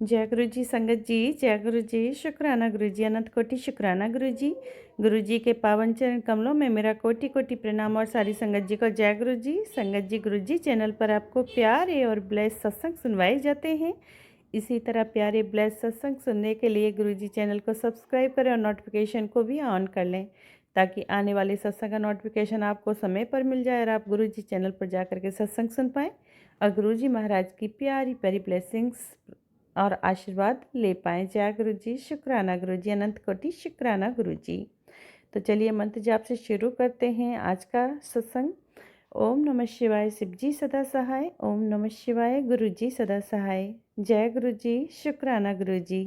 जय गुरु जी संगत जी, जय गुरु जी, शुक्राना गुरु जी, अनंत कोटि शुक्राना गुरु जी। गुरु जी के पावन चरण कमलों में मेरा कोटि कोटि प्रणाम और सारी संगत जी को जय गुरु जी। संगत जी, गुरु जी चैनल पर आपको प्यारे और ब्लेस सत्संग सुनवाए जाते हैं। इसी तरह प्यारे ब्लेस सत्संग सुनने के लिए गुरु जी चैनल को सब्सक्राइब करें और नोटिफिकेशन को भी ऑन कर लें, ताकि आने वाले सत्संग का नोटिफिकेशन आपको समय पर मिल जाए और आप गुरु जी चैनल पर जा करके सत्संग सुन पाएँ और गुरु जी महाराज की प्यारी प्यारी ब्लेसिंग्स और आशीर्वाद ले पाएँ। जय गुरु जी, शुक्राना गुरु जी, अनंत कोटि शुक्राना गुरु जी। तो चलिए मंत्र जाप से शुरू करते हैं आज का सत्संग। ओम नमः शिवाय, शिव जी सदा सहाय। ओम नमः शिवाय, गुरु जी सदा सहाय। जय गुरु जी, शुक्राना गुरु जी।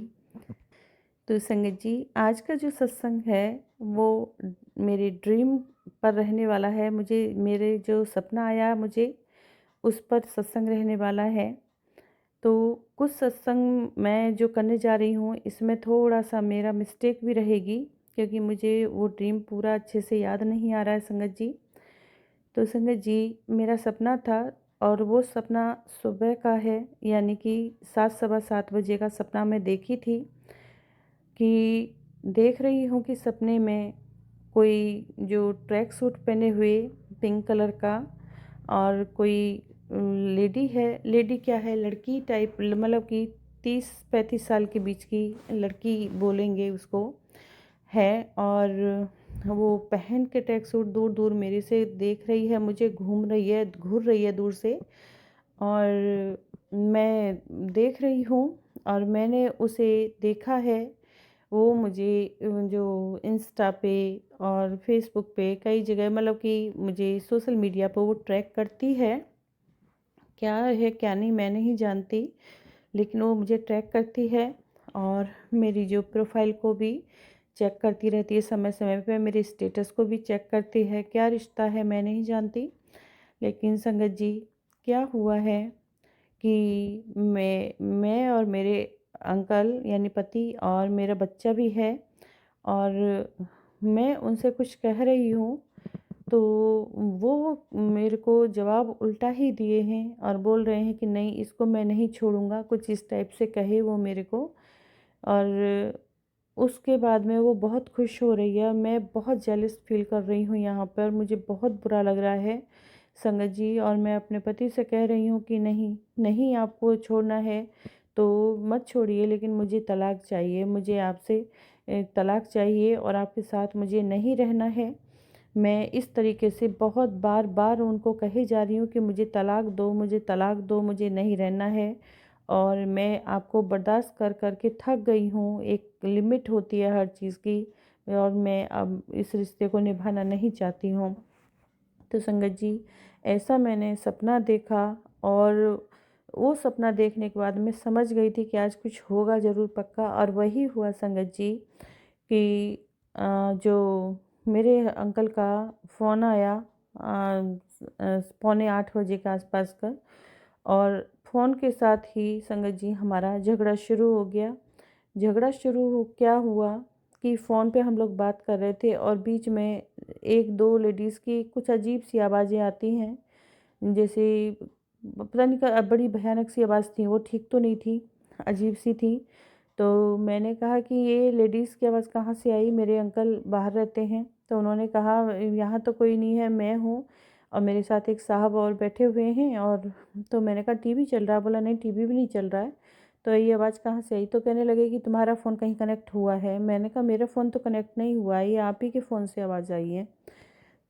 तो संगत जी, आज का जो सत्संग है वो मेरे ड्रीम पर रहने वाला है। मुझे मेरे जो सपना आया मुझे उस पर सत्संग रहने वाला है। तो कुछ सत्संग मैं जो करने जा रही हूँ इसमें थोड़ा-सा मेरा मिस्टेक भी रहेगी, क्योंकि मुझे वो ड्रीम पूरा अच्छे से याद नहीं आ रहा है संगत जी। तो संगत जी, मेरा सपना था और वो सपना सुबह का है, यानी कि 7 सवा 7 बजे का सपना मैं देखी थी कि देख रही हूँ कि सपने में कोई जो ट्रैक सूट पहने हुए पिंक कलर का और कोई लेडी है। लेडी क्या है, लड़की टाइप, मतलब कि 30-35 साल के बीच की लड़की बोलेंगे उसको, है। और वो पहन के ट्रैक सूट दूर दूर मेरे से देख रही है, मुझे घूर रही है दूर से। और मैं देख रही हूँ और मैंने उसे देखा है। वो मुझे जो इंस्टा पे और फेसबुक पे कई जगह, मतलब कि मुझे सोशल मीडिया पर वो ट्रैक करती है। क्या है क्या नहीं मैं नहीं जानती, लेकिन वो मुझे ट्रैक करती है और मेरी जो प्रोफाइल को भी चेक करती रहती है, समय समय पे मेरे स्टेटस को भी चेक करती है। क्या रिश्ता है मैं नहीं जानती, लेकिन संगत जी, क्या हुआ है कि मैं और मेरे अंकल यानी पति और मेरा बच्चा भी है, और मैं उनसे कुछ कह रही हूँ तो वो मेरे को जवाब उल्टा ही दिए हैं और बोल रहे हैं कि नहीं, इसको मैं नहीं छोड़ूंगा, कुछ इस टाइप से कहे वो मेरे को। और उसके बाद में वो बहुत खुश हो रही है। मैं बहुत जेलस फील कर रही हूँ यहाँ पर, मुझे बहुत बुरा लग रहा है संगत जी। और मैं अपने पति से कह रही हूँ कि नहीं नहीं, आपको छोड़ना है तो मत छोड़िए, लेकिन मुझे तलाक चाहिए, मुझे आपसे तलाक चाहिए और आपके साथ मुझे नहीं रहना है। मैं इस तरीके से बहुत बार बार उनको कहे जा रही हूँ कि मुझे तलाक दो, मुझे तलाक दो, मुझे नहीं रहना है। और मैं आपको बर्दाश्त कर कर के थक गई हूँ। एक लिमिट होती है हर चीज़ की, और मैं अब इस रिश्ते को निभाना नहीं चाहती हूँ। तो संगत जी, ऐसा मैंने सपना देखा, और वो सपना देखने के बाद मैं समझ गई थी कि आज कुछ होगा ज़रूर पक्का। और वही हुआ संगत जी कि जो मेरे अंकल का फ़ोन आया पौने 8 बजे के आसपास का, और फ़ोन के साथ ही संगत जी हमारा झगड़ा शुरू हो गया। झगड़ा शुरू हो क्या हुआ कि फ़ोन पे हम लोग बात कर रहे थे और बीच में एक दो लेडीज़ की कुछ अजीब सी आवाज़ें आती हैं, जैसे पता नहीं बड़ी भयानक सी आवाज़ थी, वो ठीक तो नहीं थी, अजीब सी थी। तो मैंने कहा कि ये लेडीज़ की आवाज़ कहाँ से आई, मेरे अंकल बाहर रहते हैं। तो उन्होंने कहा यहाँ तो कोई नहीं है, मैं हूँ और मेरे साथ एक साहब और बैठे हुए हैं। और तो मैंने कहा टीवी चल रहा है, बोला नहीं टीवी भी नहीं चल रहा है। तो ये आवाज़ कहाँ से आई, तो कहने लगे कि तुम्हारा फ़ोन कहीं कनेक्ट हुआ है। मैंने कहा मेरा फ़ोन तो कनेक्ट नहीं हुआ है, ये आप ही के फ़ोन से आवाज़ आई है।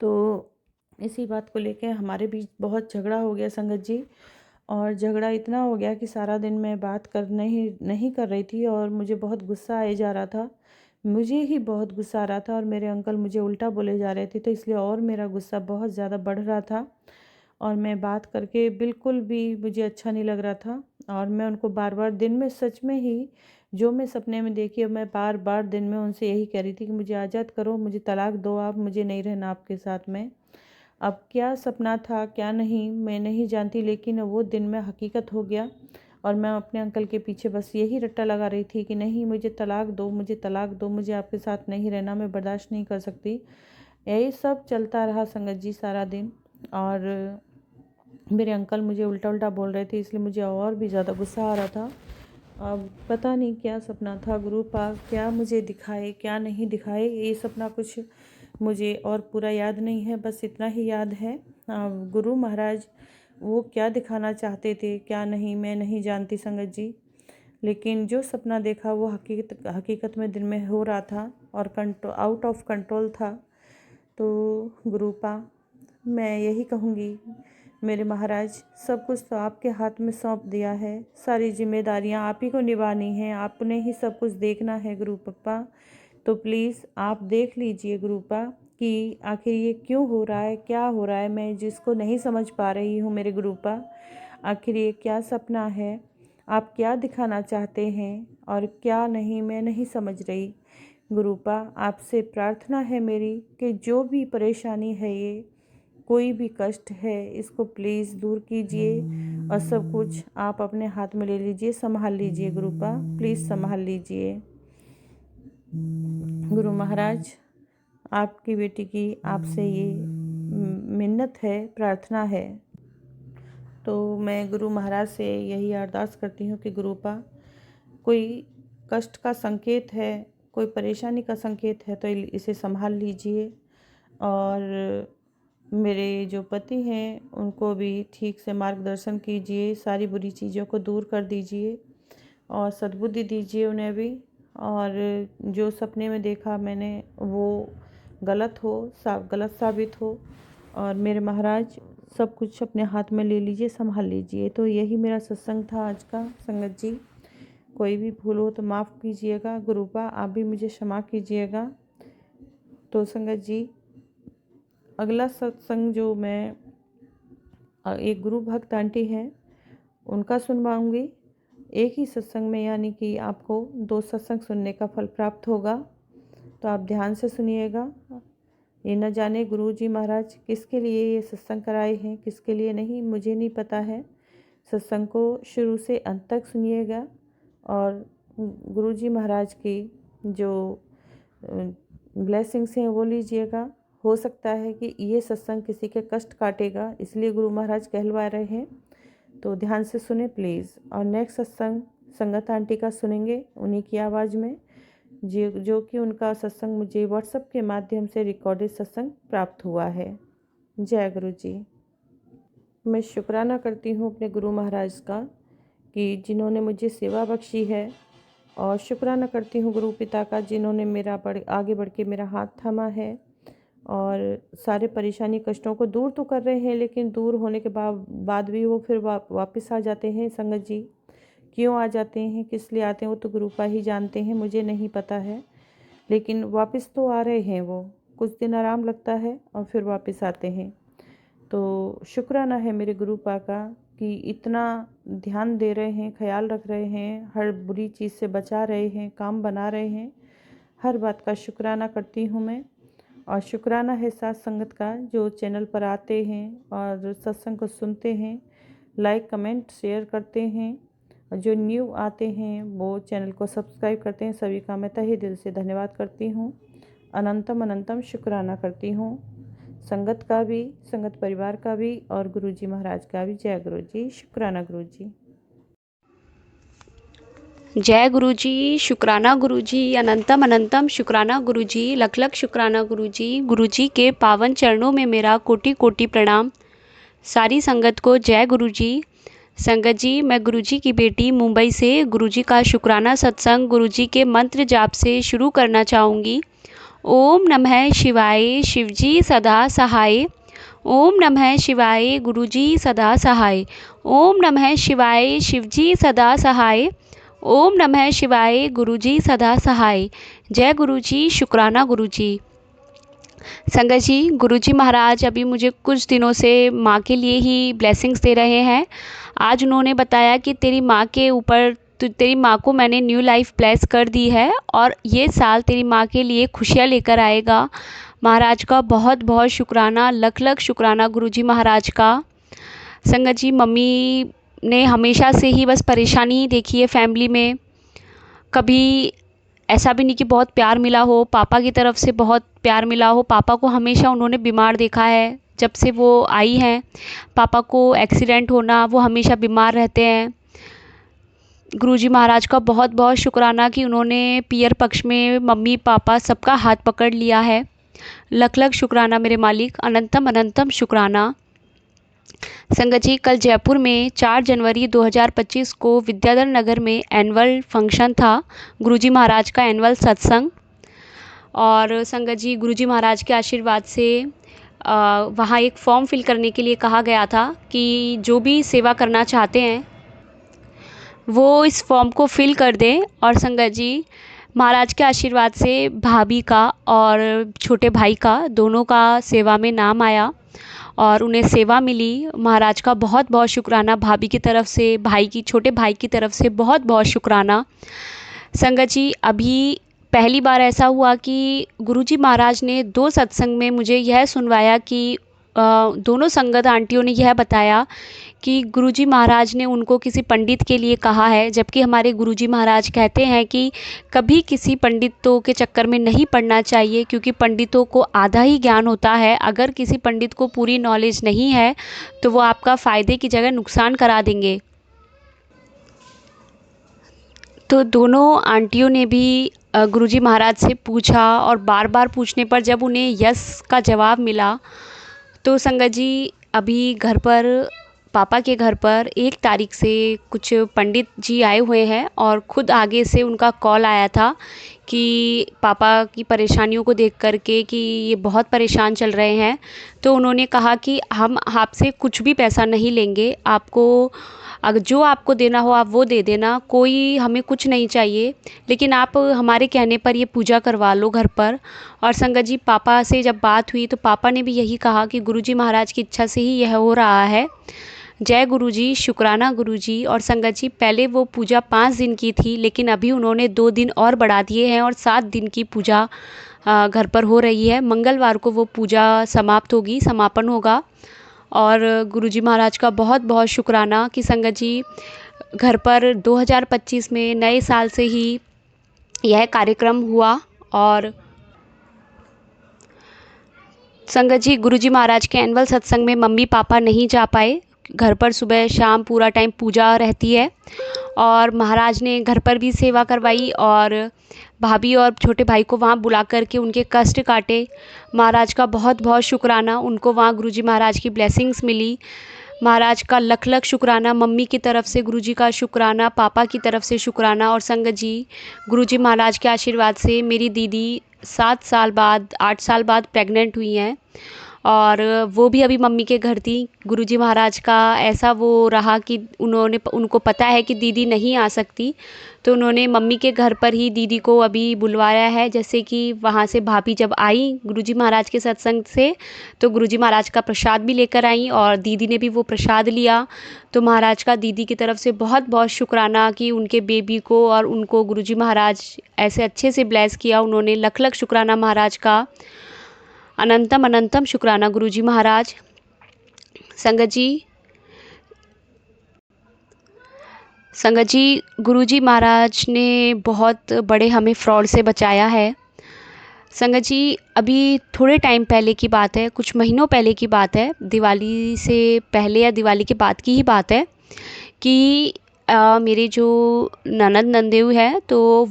तो इसी बात को लेके हमारे बीच बहुत झगड़ा हो गया संगत जी। और झगड़ा इतना हो गया कि सारा दिन मैं बात कर नहीं नहीं कर रही थी और मुझे बहुत गुस्सा आए जा रहा था। मुझे ही बहुत गुस्सा आ रहा था और मेरे अंकल मुझे उल्टा बोले जा रहे थे, तो इसलिए और मेरा गुस्सा बहुत ज़्यादा बढ़ रहा था। और मैं बात करके बिल्कुल भी मुझे अच्छा नहीं लग रहा था। और मैं उनको बार बार दिन में, सच में ही जो मैं सपने में देखी, अब मैं बार बार दिन में उनसे यही कह रही थी कि मुझे आज़ाद करो, मुझे तलाक दो, आप, मुझे नहीं रहना आपके साथ में। अब क्या सपना था क्या नहीं मैं नहीं जानती, लेकिन वो दिन में हकीकत हो गया। और मैं अपने अंकल के पीछे बस यही रट्टा लगा रही थी कि नहीं, मुझे तलाक दो, मुझे तलाक दो, मुझे आपके साथ नहीं रहना, मैं बर्दाश्त नहीं कर सकती। यही सब चलता रहा संगत जी सारा दिन। और मेरे अंकल मुझे उल्टा उल्टा बोल रहे थे, इसलिए मुझे और भी ज़्यादा गुस्सा आ रहा था। अब पता नहीं क्या सपना था गुरु पाक, क्या मुझे दिखाए क्या नहीं दिखाए, ये सपना कुछ मुझे और पूरा याद नहीं है, बस इतना ही याद है। गुरु महाराज वो क्या दिखाना चाहते थे क्या नहीं, मैं नहीं जानती संगत जी। लेकिन जो सपना देखा वो हकीकत में दिन में हो रहा था और आउट ऑफ कंट्रोल था। तो गुरुपा मैं यही कहूँगी, मेरे महाराज सब कुछ तो आपके हाथ में सौंप दिया है, सारी जिम्मेदारियां आप ही को निभानी है, आपने ही सब कुछ देखना है गुरु पप्पा। तो प्लीज़ आप देख लीजिए गुरुपा कि आखिर ये क्यों हो रहा है, क्या हो रहा है, मैं जिसको नहीं समझ पा रही हूँ मेरे गुरुपा। आखिर ये क्या सपना है, आप क्या दिखाना चाहते हैं और क्या नहीं, मैं नहीं समझ रही। गुरुपा आपसे प्रार्थना है मेरी कि जो भी परेशानी है, ये कोई भी कष्ट है, इसको प्लीज़ दूर कीजिए और सब कुछ आप अपने हाथ में ले लीजिए, संभाल लीजिए गुरुपा, प्लीज़ संभाल लीजिए। गुरु महाराज आपकी बेटी की आपसे ये मिन्नत है, प्रार्थना है। तो मैं गुरु महाराज से यही अरदास करती हूँ कि गुरुपा कोई कष्ट का संकेत है, कोई परेशानी का संकेत है तो इसे संभाल लीजिए। और मेरे जो पति हैं उनको भी ठीक से मार्गदर्शन कीजिए, सारी बुरी चीज़ों को दूर कर दीजिए और सद्बुद्धि दीजिए उन्हें भी। और जो सपने में देखा मैंने वो गलत साबित हो। और मेरे महाराज सब कुछ अपने हाथ में ले लीजिए, संभाल लीजिए। तो यही मेरा सत्संग था आज का संगत जी। कोई भी भूल हो तो माफ़ कीजिएगा गुरुपा, आप भी मुझे क्षमा कीजिएगा। तो संगत जी अगला सत्संग जो मैं एक गुरु भक्त आंटी हैं उनका सुनवाऊंगी एक ही सत्संग में, यानी कि आपको 2 सत्संग सुनने का फल प्राप्त होगा। तो आप ध्यान से सुनिएगा। ये न जाने गुरु जी महाराज किसके लिए ये सत्संग कराए हैं, किसके लिए नहीं, मुझे नहीं पता है। सत्संग को शुरू से अंत तक सुनिएगा और गुरु जी महाराज की जो ब्लेसिंग्स हैं वो लीजिएगा। हो सकता है कि ये सत्संग किसी के कष्ट काटेगा, इसलिए गुरु महाराज कहलवा रहे हैं। तो ध्यान से सुने प्लीज़। और नेक्स्ट सत्संग संगत आंटी का सुनेंगे उन्हीं की आवाज़ में, जो कि उनका सत्संग मुझे व्हाट्सएप के माध्यम से रिकॉर्डेड सत्संग प्राप्त हुआ है। जय गुरु जी। मैं शुक्राना करती हूँ अपने गुरु महाराज का कि जिन्होंने मुझे सेवा बख्शी है, और शुक्राना करती हूँ गुरु पिता का जिन्होंने आगे बढ़ के मेरा हाथ थामा है और सारे परेशानी कष्टों को दूर तो कर रहे हैं, लेकिन दूर होने के बाद भी वो फिर वापस आ जाते हैं। संगत जी क्यों आ जाते हैं, किस लिए आते हैं, वो तो गुरुपा ही जानते हैं, मुझे नहीं पता है। लेकिन वापस तो आ रहे हैं, वो कुछ दिन आराम लगता है और फिर वापस आते हैं। तो शुक्राना है मेरे गुरुपा का कि इतना ध्यान दे रहे हैं, ख्याल रख रहे हैं, हर बुरी चीज़ से बचा रहे हैं, काम बना रहे हैं। हर बात का शुक्राना करती हूँ मैं। और शुक्राना है साथ संगत का जो चैनल पर आते हैं और सत्संग को सुनते हैं, लाइक कमेंट शेयर करते हैं, और जो न्यू आते हैं वो चैनल को सब्सक्राइब करते हैं। सभी का मैं तहे दिल से धन्यवाद करती हूँ, अनंतम अनंतम शुक्राना करती हूँ। संगत का भी, संगत परिवार का भी और गुरुजी महाराज का भी। जय गुरु जी, शुक्राना गुरु जी। जय गुरुजी, शुक्राना गुरुजी, अनंतम अनंतम शुक्राना गुरुजी, लख लख शुक्राना गुरुजी। गुरुजी के पावन चरणों में मेरा कोटि कोटि प्रणाम। सारी संगत को जय गुरुजी। संगत जी, मैं गुरुजी की बेटी मुंबई से गुरुजी का शुक्राना सत्संग गुरुजी के मंत्र जाप से शुरू करना चाहूँगी। ओम नमः शिवाय, शिवजी सदा सहाय। ओम नमः शिवाय, गुरुजी सदा सहाय। ओम नमः शिवाय, शिवजी सदा सहाय। ओम नमः शिवाय, गुरुजी सदा सहाय। जय गुरुजी, शुक्राना गुरुजी। संगत जी, गुरुजी महाराज अभी मुझे कुछ दिनों से माँ के लिए ही ब्लेसिंग्स दे रहे हैं। आज उन्होंने बताया कि तेरी माँ के ऊपर, तेरी माँ को मैंने न्यू लाइफ ब्लेस कर दी है और ये साल तेरी माँ के लिए खुशियाँ लेकर आएगा। महाराज का बहुत बहुत शुक्राना, लख लख शुक्राना गुरुजी महाराज का। संगत जी, मम्मी ने हमेशा से ही बस परेशानी ही देखी है फैमिली में। कभी ऐसा भी नहीं कि बहुत प्यार मिला हो, पापा की तरफ से बहुत प्यार मिला हो। पापा को हमेशा उन्होंने बीमार देखा है जब से वो आई हैं। पापा को एक्सीडेंट होना, वो हमेशा बीमार रहते हैं। गुरुजी महाराज का बहुत बहुत शुक्राना कि उन्होंने पियर पक्ष में मम्मी पापा सबका हाथ पकड़ लिया है। लख लख शुक्राना मेरे मालिक, अनंतम अनंतम शुक्राना। संगत जी, कल जयपुर में 4 जनवरी 2025 को विद्याधर नगर में एनुअल फंक्शन था, गुरुजी महाराज का एनुअल सत्संग। और संगत जी, गुरुजी महाराज के आशीर्वाद से वहाँ एक फॉर्म फिल करने के लिए कहा गया था कि जो भी सेवा करना चाहते हैं वो इस फॉर्म को फिल कर दें। और संगत जी, महाराज के आशीर्वाद से भाभी का और छोटे भाई का दोनों का सेवा में नाम आया और उन्हें सेवा मिली। महाराज का बहुत बहुत शुक्राना, भाभी की तरफ से, छोटे भाई की तरफ से बहुत बहुत शुक्राना। संगत जी, अभी पहली बार ऐसा हुआ कि गुरुजी महाराज ने 2 सत्संग में मुझे यह सुनवाया कि दोनों संगत आंटियों ने यह बताया कि गुरुजी महाराज ने उनको किसी पंडित के लिए कहा है, जबकि हमारे गुरुजी महाराज कहते हैं कि कभी किसी पंडितों के चक्कर में नहीं पड़ना चाहिए, क्योंकि पंडितों को आधा ही ज्ञान होता है। अगर किसी पंडित को पूरी नॉलेज नहीं है तो वो आपका फ़ायदे की जगह नुकसान करा देंगे। तो दोनों आंटियों ने भी गुरुजी महाराज से पूछा और बार बार पूछने पर जब उन्हें यस का जवाब मिला तो संगत जी, अभी घर पर, पापा के घर पर 1 तारीख से कुछ पंडित जी आए हुए हैं और ख़ुद आगे से उनका कॉल आया था कि पापा की परेशानियों को देख कर के कि ये बहुत परेशान चल रहे हैं। तो उन्होंने कहा कि हम आपसे कुछ भी पैसा नहीं लेंगे, आपको अगर जो आपको देना हो आप वो दे देना, कोई हमें कुछ नहीं चाहिए, लेकिन आप हमारे कहने पर ये पूजा करवा लो घर पर। और संगत जी, पापा से जब बात हुई तो पापा ने भी यही कहा कि गुरुजी महाराज की इच्छा से ही यह हो रहा है। जय गुरुजी, शुक्राना गुरुजी। और संगत जी, पहले वो पूजा 5 दिन की थी, लेकिन अभी उन्होंने 2 दिन और बढ़ा दिए हैं और 7 दिन की पूजा घर पर हो रही है। मंगलवार को वो पूजा समापन होगा। और गुरुजी महाराज का बहुत बहुत शुक्राना कि संगत जी, घर पर 2025 में नए साल से ही यह कार्यक्रम हुआ। और संगत जी, गुरुजी महाराज के एनुअल सत्संग में मम्मी पापा नहीं जा पाए। घर पर सुबह शाम पूरा टाइम पूजा रहती है और महाराज ने घर पर भी सेवा करवाई और भाभी और छोटे भाई को वहाँ बुला कर के उनके कष्ट काटे। महाराज का बहुत बहुत शुक्राना, उनको वहाँ गुरुजी महाराज की ब्लेसिंग्स मिली। महाराज का लख लख शुक्राना, मम्मी की तरफ से गुरुजी का शुक्राना, पापा की तरफ से शुक्राना। और संगत जी, गुरुजी महाराज के आशीर्वाद से मेरी दीदी 8 साल बाद प्रेग्नेंट हुई हैं और वो भी अभी मम्मी के घर थी। गुरुजी महाराज का ऐसा वो रहा कि उनको पता है कि दीदी नहीं आ सकती, तो उन्होंने मम्मी के घर पर ही दीदी को अभी बुलवाया है। जैसे कि वहाँ से भाभी जब आई गुरुजी महाराज के सत्संग से तो गुरुजी महाराज का प्रसाद भी लेकर आई और दीदी ने भी वो प्रसाद लिया। तो महाराज का दीदी की तरफ से बहुत बहुत शुक्राना कि उनके बेबी को और उनको गुरुजी महाराज ऐसे अच्छे से ब्लेस किया उन्होंने। लख लख शुक्राना महाराज का, अनंतम अनंतम शुक्राना गुरुजी महाराज। संगत जी, गुरुजी महाराज ने बहुत बड़े हमें फ्रॉड से बचाया है। संगत जी, अभी थोड़े टाइम पहले की बात है, कुछ महीनों पहले की बात है, दिवाली से पहले या दिवाली के बाद की ही बात है कि मेरे जो ननद नंदेव है तो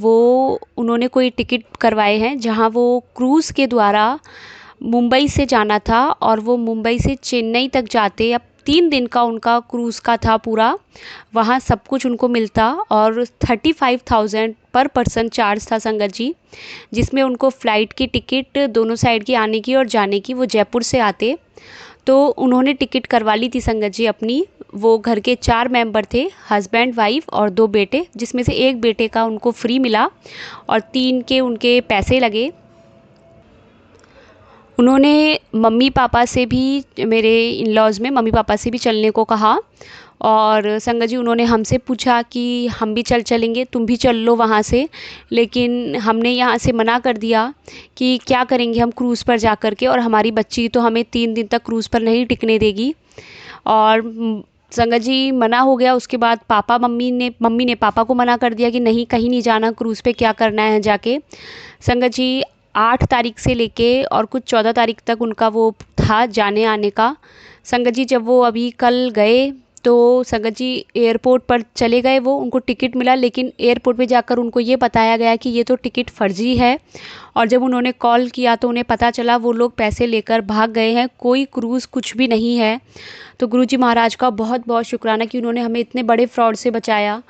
उन्होंने कोई टिकट करवाए हैं जहां वो क्रूज़ के द्वारा मुंबई से जाना था और वो मुंबई से चेन्नई तक जाते। अब 3 दिन का उनका क्रूज़ का था पूरा, वहाँ सब कुछ उनको मिलता और 35,000 पर पर्सन चार्ज था संगत जी, जिसमें उनको फ़्लाइट की टिकट दोनों साइड की, आने की और जाने की। वो जयपुर से आते तो उन्होंने टिकट करवा ली थी संगत जी अपनी। वो घर के 4 मेंबर थे, हस्बैंड वाइफ और 2 बेटे, जिसमें से 1 बेटे का उनको फ्री मिला और 3 के उनके पैसे लगे। उन्होंने मम्मी पापा से भी, मेरे इन लॉज़ में मम्मी पापा से भी चलने को कहा और संगत जी उन्होंने हमसे पूछा कि हम भी चलेंगे, तुम भी चल लो वहाँ से। लेकिन हमने यहाँ से मना कर दिया कि क्या करेंगे हम क्रूज़ पर जा कर के, और हमारी बच्ची तो हमें 3 दिन तक क्रूज़ पर नहीं टिकने देगी। और संगत जी मना हो गया। उसके बाद मम्मी ने पापा को मना कर दिया कि नहीं, कहीं नहीं जाना, क्रूज़ पे क्या करना है जाके। संगत जी 8 तारीख से लेके और कुछ 14 तारीख तक उनका वो था जाने आने का। संगत जी जब वो अभी कल गए तो संगत जी एयरपोर्ट पर चले गए, वो उनको टिकट मिला, लेकिन एयरपोर्ट पे जाकर उनको ये बताया गया कि ये तो टिकट फर्जी है। और जब उन्होंने कॉल किया तो उन्हें पता चला वो लोग पैसे लेकर भाग गए हैं, कोई क्रूज़ कुछ भी नहीं है। तो गुरुजी महाराज का बहुत बहुत शुक्राना कि उन्होंने हमें इतने बड़े फ्रॉड से बचाया।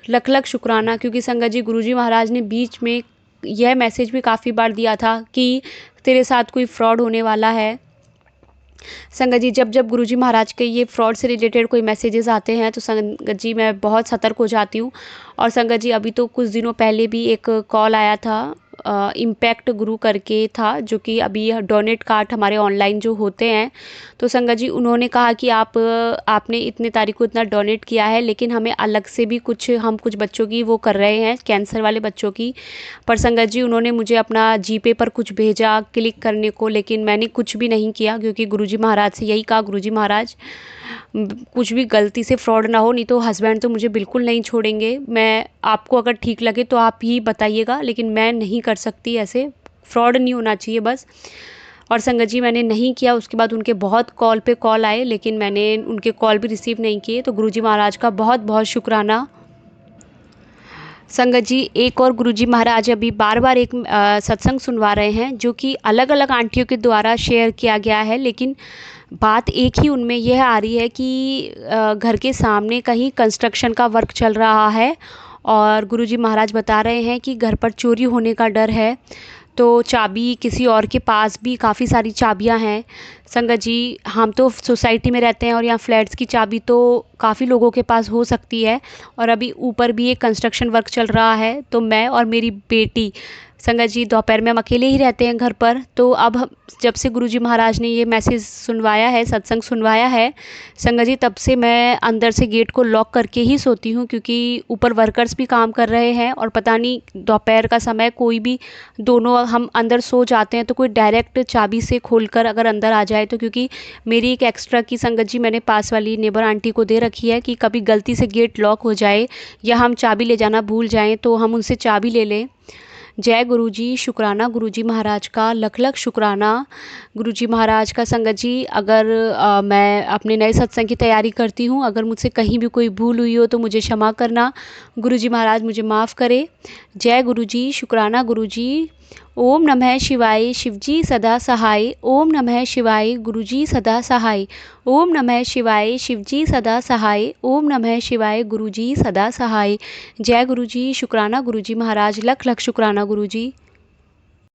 लख लख शुक्राना, क्योंकि संगत जी गुरुजी महाराज ने बीच में यह मैसेज भी काफ़ी बार दिया था कि तेरे साथ कोई फ्रॉड होने वाला है। संगत जी जब जब गुरुजी महाराज के ये फ्रॉड से रिलेटेड कोई मैसेजेस आते हैं तो संगत जी मैं बहुत सतर्क हो जाती हूँ। और संगत जी अभी तो कुछ दिनों पहले भी एक कॉल आया था, इम्पैक्ट गुरु करके था, जो कि अभी डोनेट कार्ड हमारे ऑनलाइन जो होते हैं, तो संगत जी उन्होंने कहा कि आपने इतने तारीख को इतना डोनेट किया है, लेकिन हमें अलग से भी कुछ बच्चों की वो कर रहे हैं, कैंसर वाले बच्चों की। पर संगत जी उन्होंने मुझे अपना जीपे पर कुछ भेजा क्लिक करने को, लेकिन मैंने कुछ भी नहीं किया, क्योंकि गुरुजी महाराज से यही कहा, गुरुजी महाराज कुछ भी गलती से फ्रॉड ना हो, नहीं तो हस्बैंड तो मुझे बिल्कुल नहीं छोड़ेंगे। मैं आपको अगर ठीक लगे तो आप ही बताइएगा, लेकिन मैं नहीं कर सकती, ऐसे फ्रॉड नहीं होना चाहिए बस। और संगत जी मैंने नहीं किया। उसके बाद उनके बहुत कॉल पे कॉल आए, लेकिन मैंने उनके कॉल भी रिसीव नहीं किए। तो गुरुजी महाराज का बहुत बहुत शुक्राना। संगत जी एक और गुरुजी महाराज अभी बार बार एक सत्संग सुनवा रहे हैं, जो कि अलग अलग आंटियों के द्वारा शेयर किया गया है, लेकिन बात एक ही उनमें यह आ रही है कि घर के सामने कहीं कंस्ट्रक्शन का वर्क चल रहा है और गुरुजी महाराज बता रहे हैं कि घर पर चोरी होने का डर है। तो चाबी किसी और के पास भी काफ़ी सारी चाबियां हैं। संगत जी हम तो सोसाइटी में रहते हैं और यहाँ फ्लैट्स की चाबी तो काफ़ी लोगों के पास हो सकती है, और अभी ऊपर भी एक कंस्ट्रक्शन वर्क चल रहा है। तो मैं और मेरी बेटी संगत जी दोपहर में हम अकेले ही रहते हैं घर पर। तो अब जब से गुरुजी महाराज ने ये मैसेज सुनवाया है, सत्संग सुनवाया है, संगत जी तब से मैं अंदर से गेट को लॉक करके ही सोती हूँ, क्योंकि ऊपर वर्कर्स भी काम कर रहे हैं और पता नहीं दोपहर का समय कोई भी, दोनों हम अंदर सो जाते हैं तो कोई डायरेक्ट चाबी से खोलकर अगर अंदर आ जाए तो, क्योंकि मेरी एक एक्स्ट्रा की संगत जी मैंने पास वाली नेबर आंटी को दे रखी है कि कभी गलती से गेट लॉक हो जाए या हम चाबी ले जाना भूल जाएं तो हम उनसे चाबी ले लें। जय गुरुजी, शुक्राना गुरुजी महाराज का, लख लख शुक्राना गुरुजी महाराज का। संगत जी अगर मैं अपने नए सत्संग की तैयारी करती हूँ, अगर मुझसे कहीं भी कोई भूल हुई हो तो मुझे क्षमा करना, गुरुजी महाराज मुझे माफ़ करे। जय गुरुजी, शुक्राना गुरुजी। ओम नमः शिवाय, शिवजी सदा सहाय। ओम नमः शिवाय, गुरुजी सदा सहाय। ओम नमः शिवाय, शिवजी सदा सहाय। ओम नमः शिवाय, गुरुजी सदा सहाय। जय गुरुजी, शुक्राना गुरुजी महाराज, लख लख शुक्राना गुरुजी।